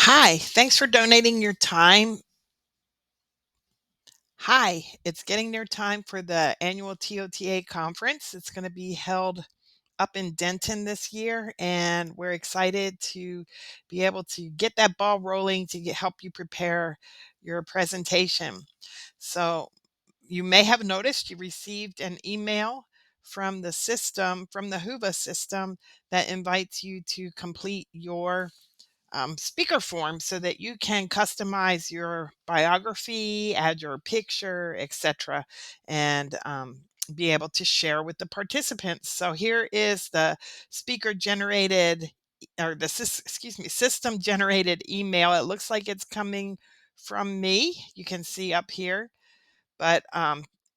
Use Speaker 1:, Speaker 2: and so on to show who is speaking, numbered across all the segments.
Speaker 1: Hi, thanks for donating your time. Hi, it's getting near time for the annual TOTA conference. It's going to be held up in Denton this year, and we're excited to be able to get that ball rolling to help you prepare your presentation. So, you may have noticed you received an email from the system, from the Whova system, that invites you to complete your speaker form so that you can customize your biography, add your picture, etc., and be able to share with the participants. So here is the speaker generated or the excuse me, system generated email. It looks like it's coming from me. You can see up here, but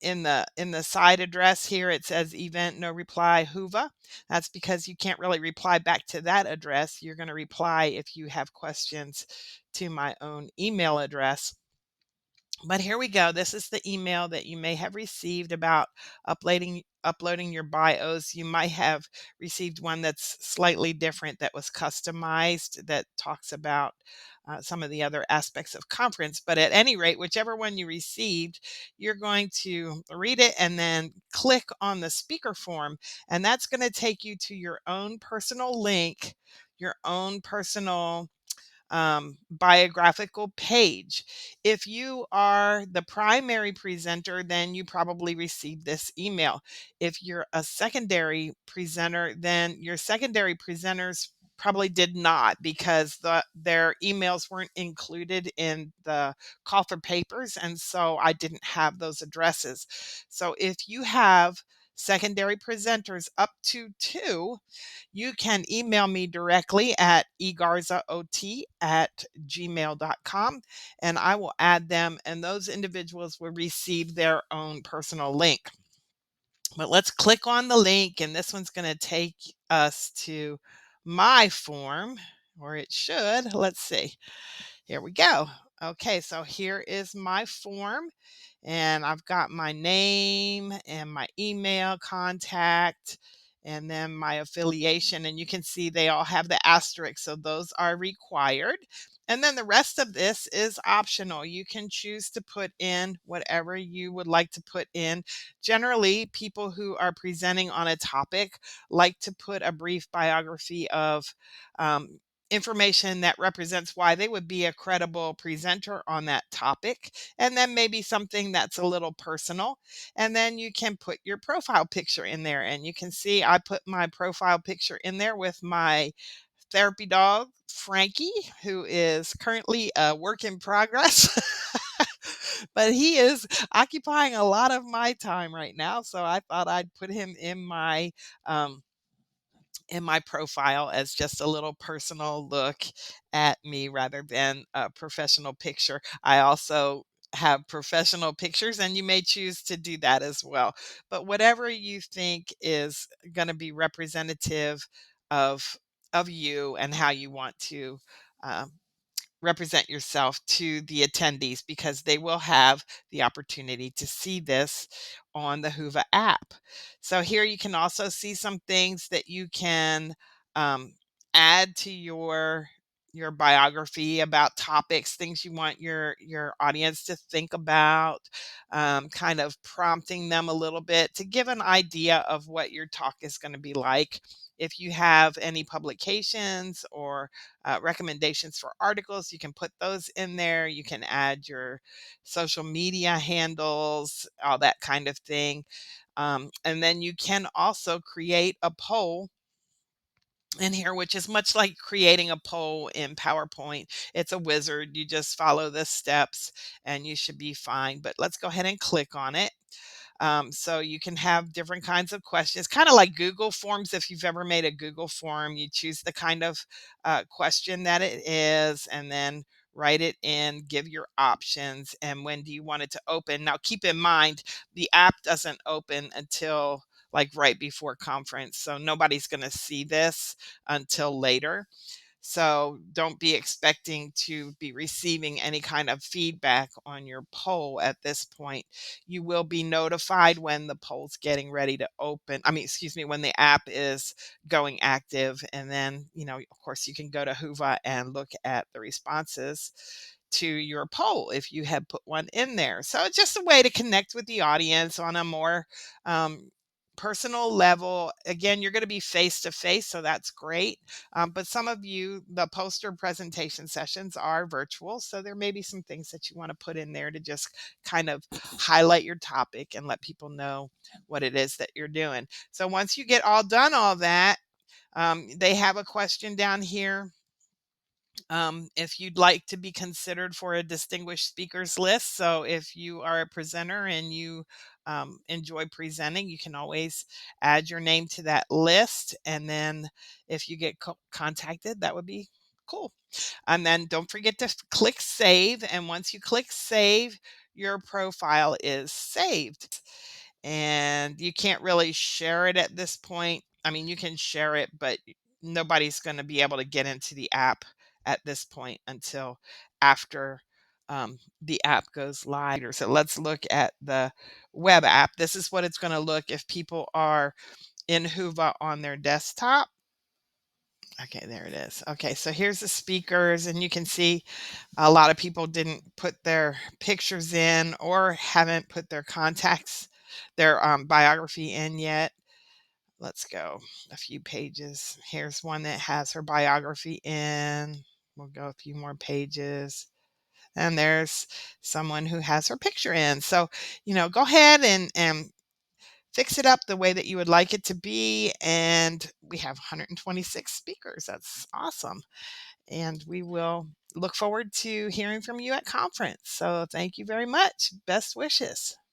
Speaker 1: in the side address here it says event no reply Whova. That's because you can't really reply back to that address. You're going to reply if you have questions to my own email address. But here we go. This is the email that you may have received about uploading your bios. You might have received one that's slightly different, that was customized, that talks about some of the other aspects of conference. But at any rate, whichever one you received, you're going to read it and then click on the speaker form, and that's going to take you to your own personal link, your own personal biographical page. If you are the primary presenter, then you probably received this email. If you're a secondary presenter, then your secondary presenters probably did not, because their emails weren't included in the call for papers, and so I didn't have those addresses. So if you have secondary presenters up to two, you can email me directly at egarzaot@gmail.com, and I will add them, and those individuals will receive their own personal link. But let's click on the link, and this one's going to take us to my form, or it should. Let's see. Here we go. Okay, so here is my form, and I've got my name and my email contact and then my affiliation, and you can see they all have the asterisk, so those are required. And then the rest of this is optional. You can choose to put in whatever you would like to put in. Generally, people who are presenting on a topic like to put a brief biography of um, information that represents why they would be a credible presenter on that topic, and then maybe something that's a little personal. And then you can put your profile picture in there. And you can see I put my profile picture in there with my therapy dog, Frankie, who is currently a work in progress. But he is occupying a lot of my time right now. So I thought I'd put him um, in my profile as just a little personal look at me rather than a professional picture. I also have professional pictures, and you may choose to do that as well. But whatever you think is going to be representative of you and how you want to um, represent yourself to the attendees, because they will have the opportunity to see this on the Whova app. So here you can also see some things that you can um, add to your biography about topics, things you want your audience to think about, kind of prompting them a little bit to give an idea of what your talk is going to be like. If you have any publications or recommendations for articles, you can put those in there. You can add your social media handles, all that kind of thing. And then you can also create a poll in here, which is much like creating a poll in PowerPoint. It's a wizard. You just follow the steps and you should be fine. But let's go ahead and click on it. So you can have different kinds of questions, kind of like Google Forms. If you've ever made a Google form, you choose the kind of question that it is, and then write it in, give your options, and when do you want it to open. Now, keep in mind, the app doesn't open until like right before conference, so nobody's going to see this until later. So don't be expecting to be receiving any kind of feedback on your poll at this point. You will be notified when the poll's getting ready to open. I mean, excuse me, when the app is going active. And then, of course, you can go to Whova and look at the responses to your poll if you have put one in there. So it's just a way to connect with the audience on a more um, personal level. Again, you're going to be face to face, so that's great. But some of you, the poster presentation sessions are virtual, so there may be some things that you want to put in there to just kind of highlight your topic and let people know what it is that you're doing. So once you get all that, they have a question down here, if you'd like to be considered for a distinguished speakers list. So if you are a presenter and you enjoy presenting, you can always add your name to that list. And then if you get contacted, that would be cool. And then don't forget to click save. And once you click save, your profile is saved. And you can't really share it at this point. I mean, you can share it, but nobody's going to be able to get into the app at this point until after the app goes live. So let's look at the web app. This is what it's going to look if people are in Whova on their desktop. Okay, there it is. Okay, so here's the speakers, and you can see a lot of people didn't put their pictures in or haven't put their contacts, their biography in yet. Let's go a few pages. Here's one that has her biography in. We'll go a few more pages. And there's someone who has her picture in. So, go ahead and fix it up the way that you would like it to be. And we have 126 speakers. That's awesome. And we will look forward to hearing from you at conference. So thank you very much. Best wishes.